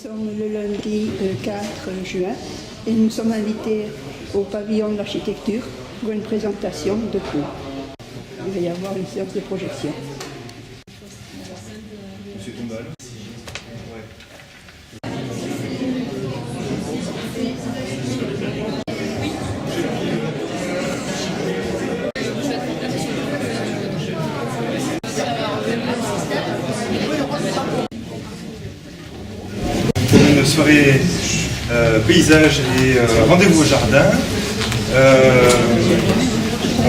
sommes le lundi 4 juin et nous sommes invités au pavillon de l'architecture pour une présentation de cours. Il va y avoir une séance de projection. Monsieur Tombal. Une soirée paysage et rendez-vous au jardin.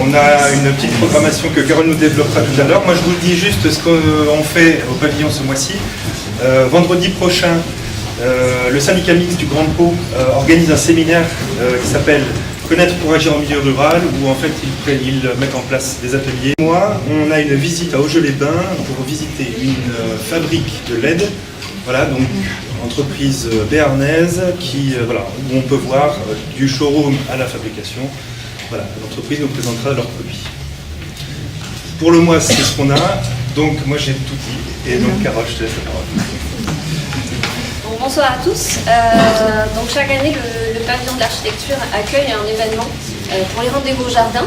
On a une petite programmation que Carole nous développera tout à l'heure. Moi je vous dis juste ce qu'on fait au pavillon ce mois-ci. Vendredi prochain, le syndicat mixte du Grand Pau organise un séminaire qui s'appelle Connaître pour agir en milieu rural, où en fait ils mettent en place des ateliers. Moi, on a une visite à Augelet-les-Bains pour visiter une fabrique de LED. Voilà, donc entreprise béarnaise où on peut voir du showroom à la fabrication. Voilà, l'entreprise nous présentera leurs produits. Pour le mois, c'est ce qu'on a. Donc moi j'ai tout dit. Et donc Carole, je te laisse la parole. Bonsoir à tous. Donc chaque année, le pavillon de l'architecture accueille un événement pour les rendez-vous au jardin.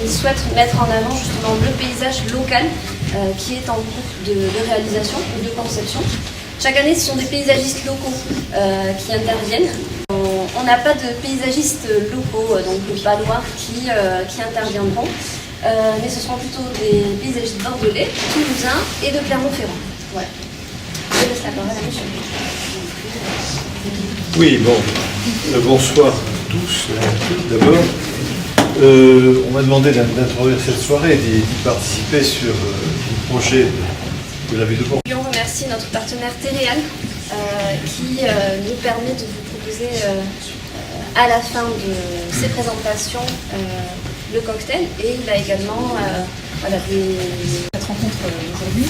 Il souhaite mettre en avant justement le paysage local qui est en cours de réalisation ou de conception. Chaque année, ce sont des paysagistes locaux qui interviennent. On n'a pas de paysagistes locaux, donc palois, qui interviendront, mais ce seront plutôt des paysagistes bordelais, toulousains et de Clermont-Ferrand. Voilà. Je laisse la parole à monsieur. Oui, bon, bonsoir à tous. D'abord, on m'a demandé d'introduire cette soirée et d'y participer sur le projet de la ville de Pau. On remercie notre partenaire Téréal qui nous permet de vous proposer à la fin de ces présentations le cocktail, et il a également cette rencontre aujourd'hui.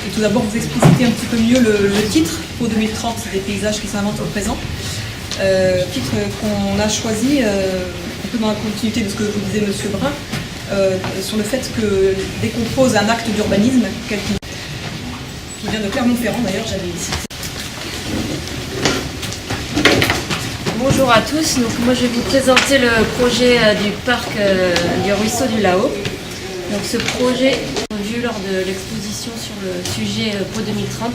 Et tout d'abord, vous expliciter un petit peu mieux le titre, Pau 2030, des paysages qui s'inventent au présent. Titre qu'on a choisi, un peu dans la continuité de ce que vous disait Monsieur Brun, sur le fait que dès qu'on pose un acte d'urbanisme, qui vient de Clermont-Ferrand d'ailleurs, j'avais ici. Bonjour à tous, donc moi je vais vous présenter le projet du parc du ruisseau du Lahaut. Donc ce projet, vu lors de l'exposition sur le sujet Pau 2030,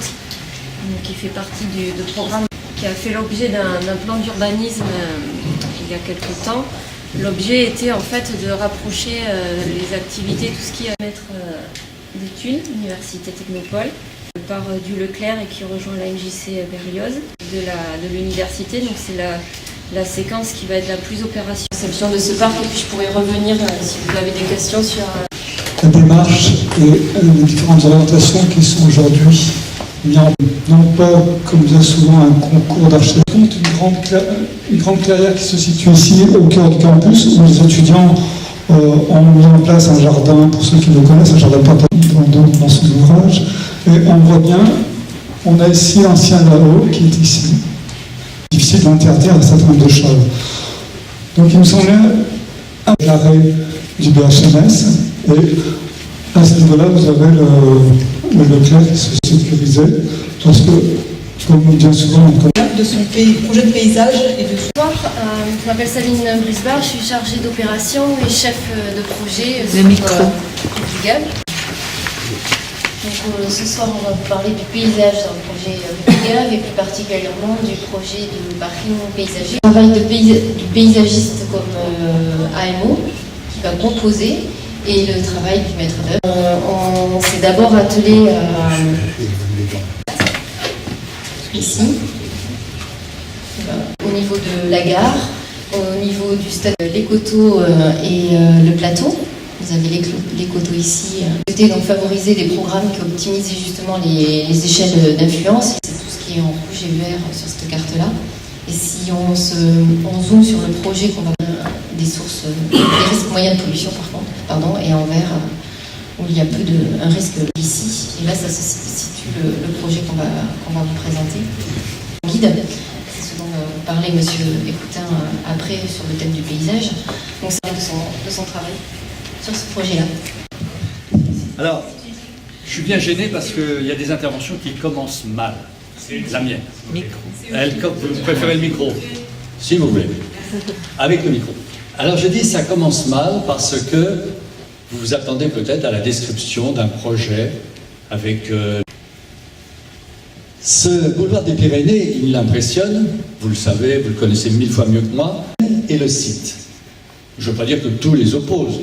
qui fait partie du programme qui a fait l'objet d'un plan d'urbanisme il y a quelques temps. L'objet était en fait de rapprocher les activités, tout ce qui est à mettre des Thunes, Université Technopole, par du Leclerc et qui rejoint la MJC Berlioz de l'université. Donc c'est la séquence qui va être la plus opérationnelle. Conception de ce parc, et puis je pourrais revenir si vous avez des questions sur la démarche et les différentes orientations qui sont aujourd'hui mises en place. Non pas, comme bien souvent, un concours d'architecture, une grande clairière qui se situe ici au cœur du campus, où les étudiants ont mis en place un jardin, pour ceux qui le connaissent, un jardin partagé dans ces ouvrages. Et on voit bien, on a ici l'ancien Lahaut qui est ici. Difficile d'interdire un certain nombre de choses. Donc il me semblait un arrêt du BHMS, et à ce niveau-là, vous avez le Leclerc qui se sécurisait, parce que, comme bien souvent, De son projet de paysage et de... Bonsoir, je m'appelle Sabine Brisbard, je suis chargée d'opération et chef de projet sur Portugal. Donc ce soir, on va vous parler du paysage dans le projet Portugal, et plus particulièrement du projet de parking paysager. Le travail du paysagiste comme AMO qui va composer, et le travail du maître d'œuvre. On s'est d'abord attelé ici, au niveau de la gare, au niveau du stade, les coteaux et le plateau. Vous avez les coteaux ici. C'était donc favoriser des programmes qui optimisaient justement les échelles d'influence. C'est tout ce qui est en rouge et vert sur cette carte-là. Et si on zoome sur le projet, qu'on va des sources, des risques moyens de pollution et en vert où il y a un risque ici. Et là, ça se situe le projet qu'on va vous présenter. Guide, c'est ce dont parlait Monsieur Écoutin après sur le thème du paysage. Donc c'est de son travail sur ce projet-là. Alors, je suis bien gêné parce qu'il y a des interventions qui commencent mal. La mienne. Vous préférez le micro? Si vous voulez. Avec le micro. Alors je dis ça commence mal parce que vous vous attendez peut-être à la description d'un projet avec... Ce boulevard des Pyrénées, il l'impressionne, vous le savez, vous le connaissez 1000 fois mieux que moi, et le site. Je ne veux pas dire que tous les opposent.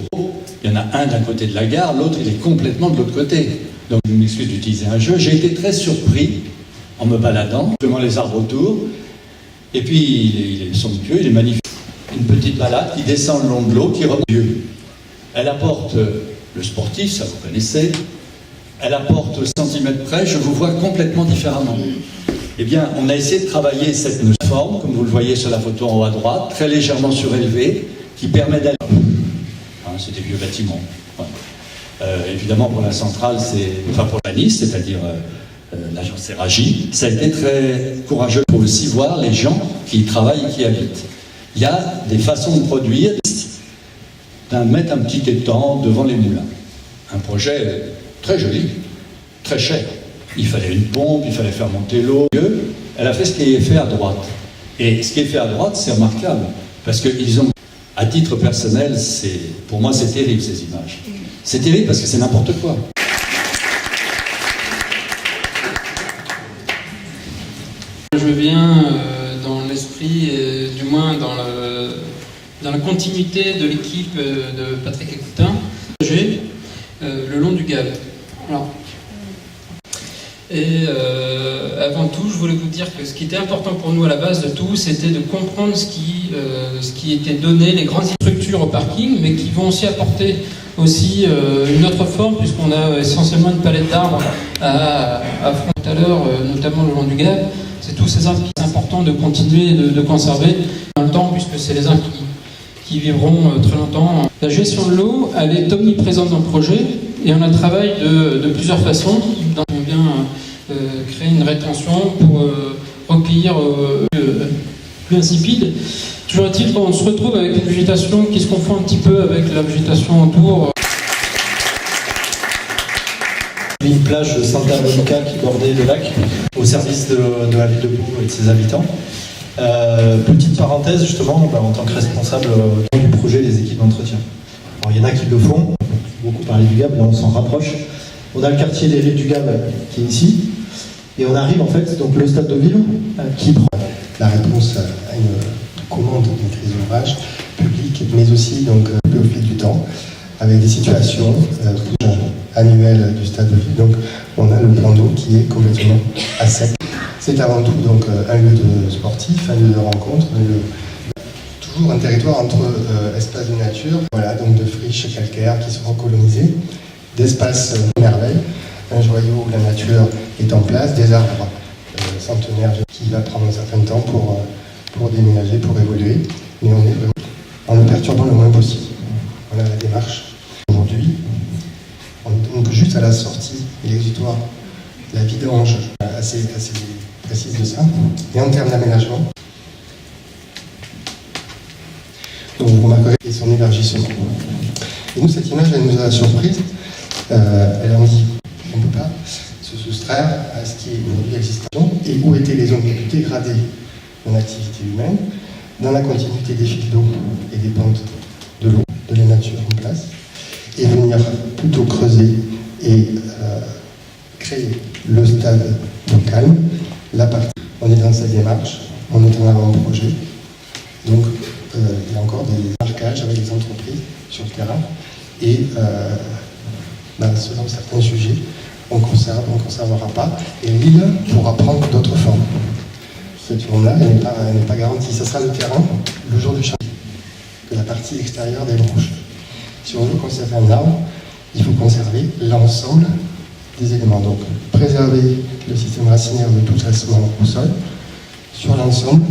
Il y en a un d'un côté de la gare, l'autre il est complètement de l'autre côté. Donc je m'excuse d'utiliser un jeu. J'ai été très surpris en me baladant, devant les arbres autour, et puis il est somptueux, il est magnifique. Une petite balade qui descend le long de l'eau, qui remonte. Elle apporte le sportif, ça vous connaissez. Elle apporte centimètres près, je vous vois complètement différemment. Eh bien, on a essayé de travailler cette forme, comme vous le voyez sur la photo en haut à droite, très légèrement surélevée, qui permet d'aller... c'est des vieux bâtiments. Ouais. Évidemment, pour la centrale, enfin pour la Nice, c'est-à-dire l'agence Seragi, ça a été très courageux pour aussi voir les gens qui y travaillent et qui y habitent. Il y a des façons de produire, mettre un petit étang devant les moulins. Un projet très joli, très cher. Il fallait une pompe, il fallait faire monter l'eau. Elle a fait ce qui est fait à droite. Et ce qui est fait à droite, c'est remarquable. Parce qu'ils ont, à titre personnel, pour moi, c'est terrible, ces images. C'est terrible parce que c'est n'importe quoi. Je viens dans l'esprit, du moins dans la continuité de l'équipe de Patrick Écoutin, le long du Gave. Alors, avant tout, je voulais vous dire que ce qui était important pour nous à la base de tout, c'était de comprendre ce qui était donné, les grandes structures au parking, mais qui vont aussi apporter aussi une autre forme, puisqu'on a essentiellement une palette d'arbres à fond tout à l'heure, notamment le long du Gave. C'est tous ces arbres qui sont importants de continuer de conserver dans le temps, puisque c'est les uns qui vivront très longtemps. La gestion de l'eau, elle est omniprésente dans le projet, et on a travaillé de plusieurs façons. On vient créer une rétention pour recueillir plus insipide. Toujours est-il qu'on se retrouve avec une végétation qui se confond un petit peu avec la végétation autour. Une plage de Santa Monica qui bordait le lac au service de la ville de Pau et de ses habitants. Petite parenthèse justement, en tant que responsable du projet des équipes d'entretien. Alors il y en a qui le font, beaucoup parlé du Gave, là on s'en rapproche. On a le quartier des Rives du Gave qui est ici, et on arrive en fait, donc le stade de Ville qui prend la réponse à une commande de maîtrise d'ouvrage publique, mais aussi donc au fil du temps, avec des situations annuelles du stade de Ville. Donc on a le plan d'eau qui est complètement à sec. C'est avant tout donc un lieu de sportif, un lieu de rencontre, toujours un territoire entre espaces de nature, voilà, donc de friches calcaires qui seront colonisées, d'espaces merveilles, un joyau où la nature est en place, des arbres centenaires qui va prendre un certain temps pour déménager, pour évoluer, mais on est vraiment en le perturbant le moins possible. Voilà la démarche aujourd'hui. Donc juste à la sortie et l'exutoire, la vidange assez précise de ça. Et en termes d'aménagement, donc vous remarquerez son élargissement. Et nous, cette image, elle nous a surprise. Elle en dit on ne peut pas se soustraire à ce qui est aujourd'hui existant et où étaient les zones les plus dégradées de l'activité humaine, dans la continuité des fils d'eau et des pentes de l'eau, de la nature en place, et venir plutôt creuser et créer le stade de calme, la partie. On est dans cette démarche, on est en avant-projet, donc il y a encore des marquages avec les entreprises sur le terrain, et selon certains sujets, on conserve, on ne conservera pas, et l'île pourra prendre d'autres formes. Cette forme-là, elle n'est pas garantie. Ce sera le terrain, le jour du chantier, de la partie extérieure des branches. Si on veut conserver un arbre, il faut conserver l'ensemble des éléments. Donc, préserver le système racinaire de tout traitement au sol, sur l'ensemble,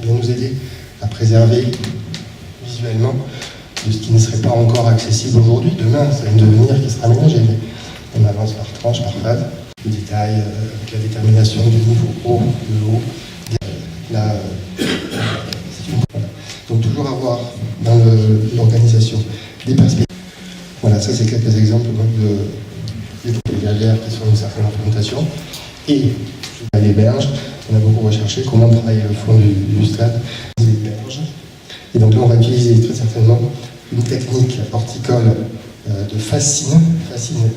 va nous aider à préserver visuellement de ce qui ne serait pas encore accessible aujourd'hui. Demain, c'est un devenir qui sera aménagé. On avance par tranche, par phase. Le détail, avec la détermination du niveau haut de l'eau. Donc toujours avoir dans l'organisation des perspectives. Voilà, ça c'est quelques exemples de galères qui sont une certaine implémentation. et les berges. On a beaucoup recherché comment travailler le fond du stade, les berges. Et donc là, on va utiliser très certainement une technique horticole de fascine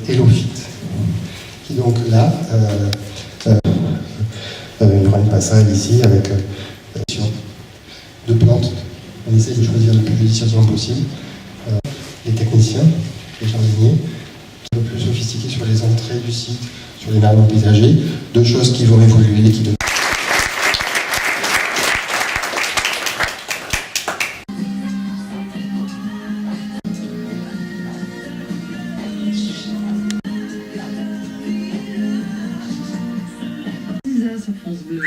hélophyte, qui donc là, il y aura une passerelle ici avec de plantes. On essaie de choisir le plus judicieusement possible. Les techniciens, les jardiniers, un peu plus sophistiqués sur les entrées du site, sur les marins paysagers, deux choses qui vont évoluer, qui sur France Bleu.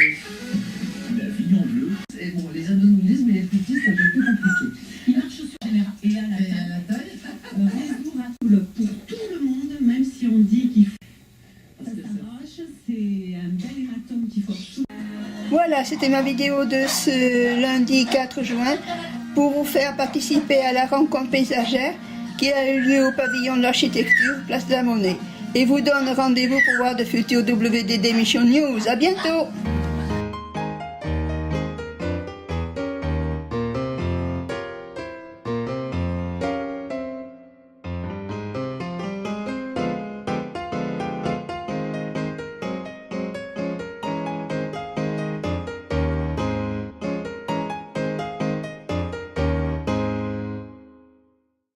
La vie en bleu. Et bon, les ados nous disent, mais les petits, c'est un peu plus compliqué. Il marche sur général et à la taille. Réseau Rapoul pour tout le monde, même si on dit qu'il faut. Ça s'arrache, c'est un bel hématome qui force tout. Voilà, c'était ma vidéo de ce lundi 4 juin pour vous faire participer à la rencontre paysagère qui a eu lieu au pavillon de l'architecture, place de la Monnaie. Et vous donne rendez-vous pour voir de futures WDD Mission News. À bientôt!